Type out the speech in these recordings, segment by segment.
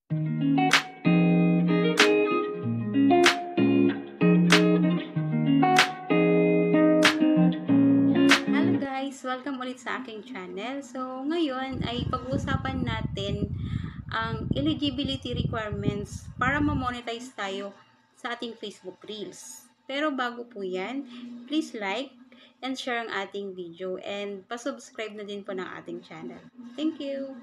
Hello guys! Welcome ulit sa aking channel. So, ngayon ay pag-uusapan natin ang eligibility requirements para ma-monetize tayo sa ating Facebook Reels. Pero bago po yan, please like and share ang ating video and pasubscribe na din po ng ating channel. Thank you!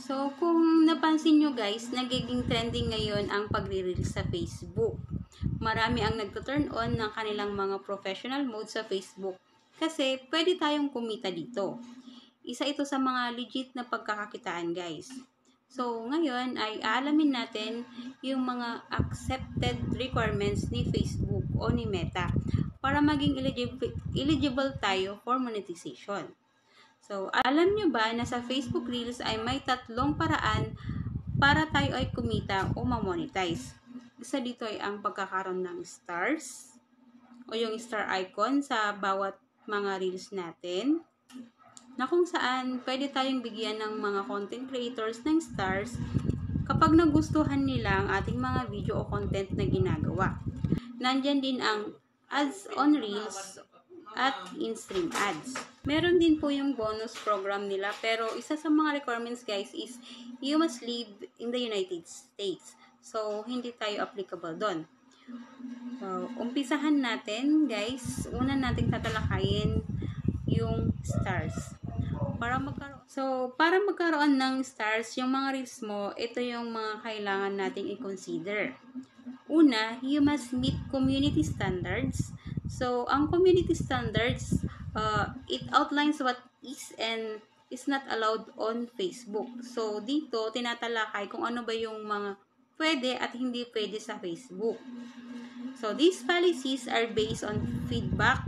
So, kung napansin nyo guys, nagiging trending ngayon ang pagre-reels sa Facebook. Marami ang nagto-turn on ng kanilang mga professional mode sa Facebook kasi pwede tayong kumita dito. Isa ito sa mga legit na pagkakakitaan guys. So, ngayon ay aalamin natin yung mga accepted requirements ni Facebook o ni Meta para maging eligible tayo for monetization. So, alam nyo ba na sa Facebook Reels ay may tatlong paraan para tayo ay kumita o ma-monetize? Isa dito ay ang pagkakaroon ng stars o yung star icon sa bawat mga Reels natin, na kung saan pwede tayong bigyan ng mga content creators ng stars kapag nagustuhan nila ang ating mga video o content na ginagawa. Nandyan din ang ads on Reels at in-stream ads. Meron din po yung bonus program nila, pero isa sa mga requirements guys is you must live in the United States. So, hindi tayo applicable doon. So, umpisahan natin guys. Una nating tatalakayin yung stars. Para magkaroon ng stars, yung mga reels mo, ito yung mga kailangan nating i-consider. Una, you must meet community standards. So, ang community standards, it outlines what is and is not allowed on Facebook. So, dito, tinatalakay kung ano ba yung mga pwede at hindi pwede sa Facebook. So, these policies are based on feedback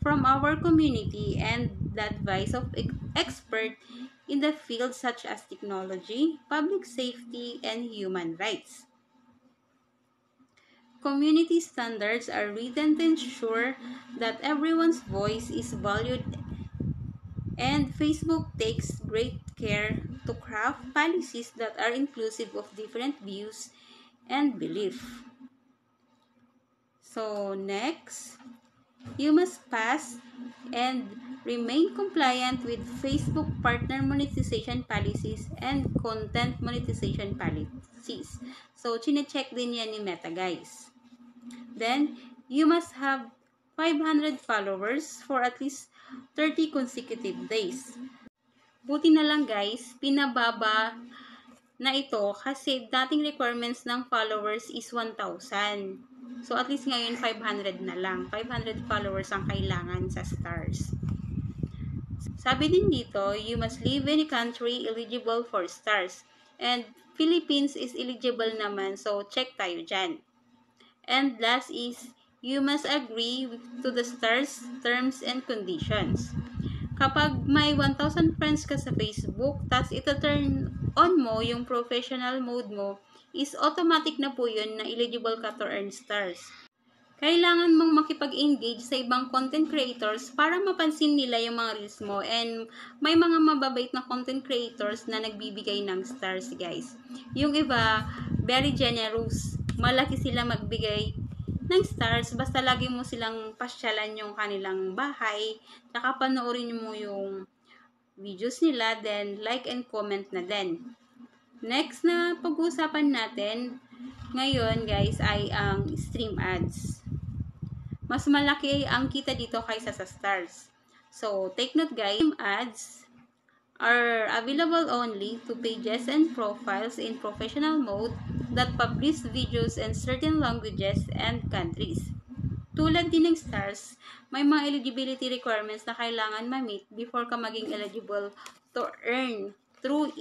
from our community and the advice of experts in the field such as technology, public safety, and human rights. Community standards are written to ensure that everyone's voice is valued, and Facebook takes great care to craft policies that are inclusive of different views and belief. So next, you must pass and remain compliant with Facebook partner monetization policies and content monetization policies. So, chine-check din yan ni Meta guys. Then, you must have 500 followers for at least 30 consecutive days. Buti na lang guys, pinababa na ito kasi dating requirements ng followers is 1,000. So, at least ngayon 500 na lang. 500 followers ang kailangan sa stars. Sabi din dito, you must live in a country eligible for stars. And Philippines is eligible naman, so check tayo dyan. And last is, you must agree to the stars, terms, and conditions. Kapag may 1,000 friends ka sa Facebook, tas ito turn on mo yung professional mode mo, is automatic na po yun na eligible ka to earn stars. Kailangan mong makipag-engage sa ibang content creators para mapansin nila yung mga reels mo, and may mga mababait na content creators na nagbibigay ng stars guys. Yung iba, very generous. Malaki sila magbigay ng stars basta lagi mo silang pasyalan yung kanilang bahay, saka panoorin mo yung videos nila, then like and comment na din. Next na pag-uusapan natin ngayon guys ay ang stream ads. Mas malaki ang kita dito kaysa sa stars. So, take note guys, stream ads are available only to pages and profiles in professional mode that publish videos in certain languages and countries. Tulad din ng stars, may mga eligibility requirements na kailangan ma-meet before ka maging eligible to earn through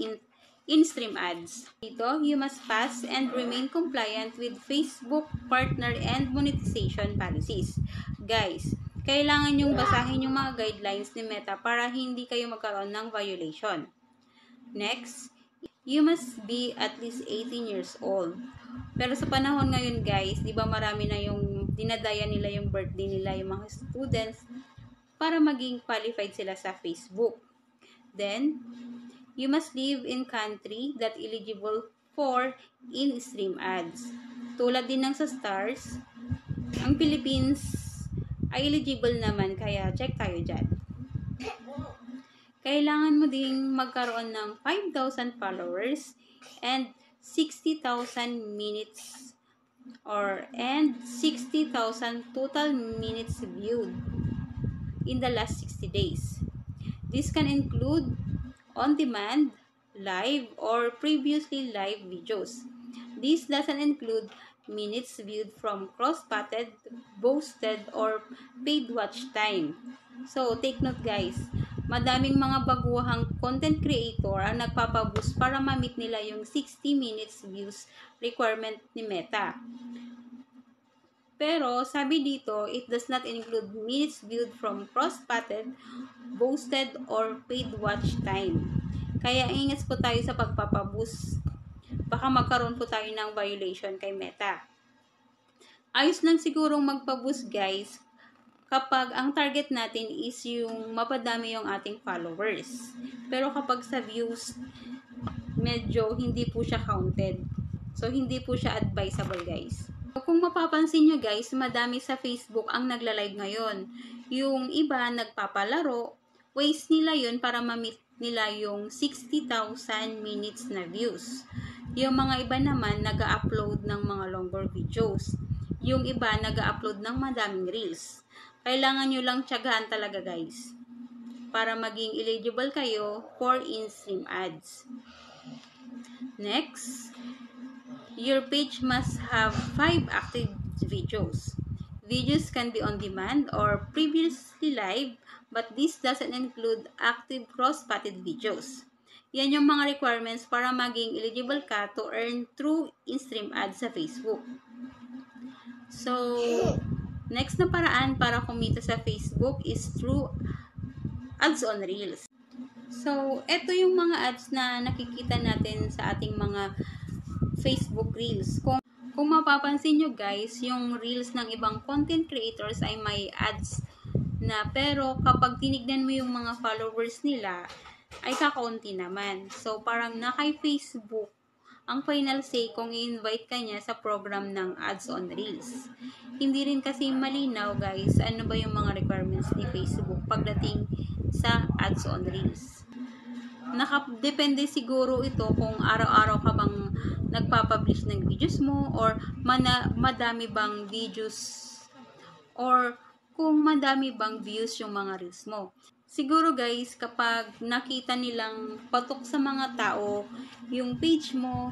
in-stream ads. Dito, you must pass and remain compliant with Facebook partner and monetization policies. Guys, kailangan yung basahin yung mga guidelines ni Meta para hindi kayo magkaroon ng violation. Next, you must be at least 18 years old. Pero sa panahon ngayon guys, di ba marami na yung dinadaya nila yung birthday nila, yung mga students, para maging qualified sila sa Facebook. Then, you must live in country that eligible for in-stream ads. Tulad din ng sa stars, ang Philippines ay eligible naman, kaya check tayo dyan. Kailangan mo ding magkaroon ng 5,000 followers and 60,000 minutes and 60,000 total minutes viewed in the last 60 days. This can include on-demand, live, or previously live videos. This doesn't include minutes viewed from cross-pated, boosted, or paid watch time. So, take note guys, madaming mga baguhang content creator ang nagpapaboost para ma-meet nila yung 60 minutes views requirement ni Meta. Pero, sabi dito, it does not include minutes viewed from cross-pated, boosted, or paid watch time. Kaya ingat po tayo sa pagpapaboost. Baka magkaroon po tayo ng violation kay Meta. Ayos lang sigurong magpaboost guys kapag ang target natin is yung mapadami yung ating followers. Pero kapag sa views, medyo hindi po siya counted. So, hindi po siya advisable guys. Kung mapapansin nyo guys, madami sa Facebook ang nagla-live ngayon. Yung iba nagpapalaro, waste nila yun para ma-meet nila yung 60,000 minutes na views. Yung mga iba naman nag-upload ng mga longer videos. Yung iba nag-upload ng madaming reels. Kailangan nyo lang tiyagaan talaga guys para maging eligible kayo for in-stream ads. Next, your page must have 5 active videos. Videos can be on demand or previously live, but this doesn't include active cross-pated videos. Yan yung mga requirements para maging eligible ka to earn through in-stream ads sa Facebook. So, next na paraan para kumita sa Facebook is through ads on Reels. So, eto yung mga ads na nakikita natin sa ating mga Facebook Reels. Kung mapapansin nyo guys, yung Reels ng ibang content creators ay may ads na, pero kapag tinignan mo yung mga followers nila, ay kakaunti naman. So, parang na kay Facebook ang final say kung i-invite ka niya sa program ng ads on Reels. Hindi rin kasi malinaw guys, ano ba yung mga requirements ni Facebook pagdating sa ads on Reels. Nakadepende siguro ito kung araw-araw ka bang nagpapublish ng videos mo, or madami bang videos, or kung madami bang views yung mga reels mo. Siguro guys, kapag nakita nilang patok sa mga tao yung page mo,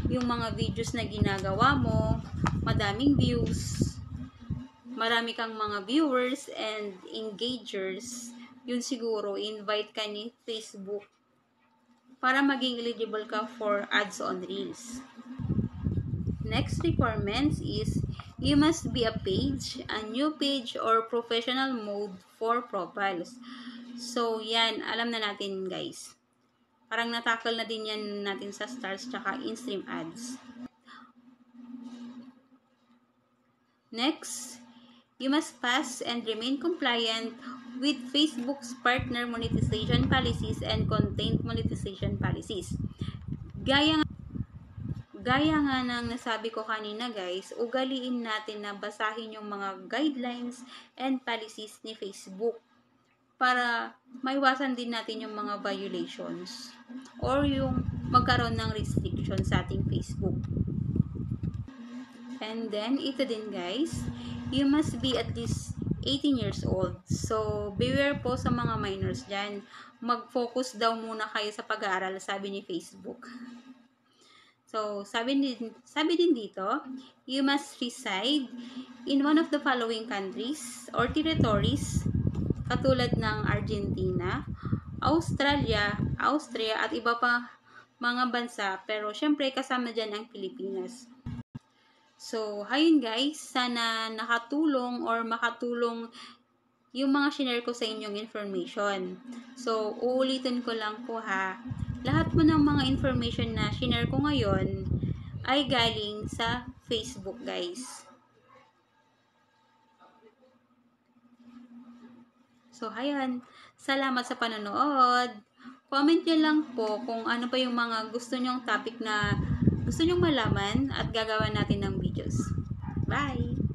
yung mga videos na ginagawa mo, madaming views, marami kang mga viewers and engagers, yun siguro invite ka ni Facebook para maging eligible ka for ads on Reels. Next requirements is you must be a page, a new page, or professional mode for profiles. So, yan, alam na natin guys. Parang natakal na din yan natin sa stars tsaka in-stream ads. Next, you must pass and remain compliant with Facebook's partner monetization policies and content monetization policies. Gaya nga ng nasabi ko kanina guys, ugaliin natin na basahin yung mga guidelines and policies ni Facebook para maiwasan din natin yung mga violations or yung magkaroon ng restriction sa ating Facebook. And then, ito din guys, you must be at least 18 years old. So, beware po sa mga minors dyan. Mag-focus daw muna kayo sa pag-aaral, sabi ni Facebook. So, sabi din dito, you must reside in one of the following countries or territories, katulad ng Argentina, Australia, Austria, at iba pa mga bansa, pero syempre kasama dyan ang Pilipinas. So, ayun guys, sana nakatulong or makatulong yung mga shinare ko sa inyong information. So, uulitin ko lang po ha, lahat mo ng mga information na shinare ko ngayon ay galing sa Facebook guys. So, ayun, salamat sa panonood. comment nyo lang po kung ano pa yung mga gusto nyong topic na gusto nyong malaman at gagawa natin ng videos. Bye!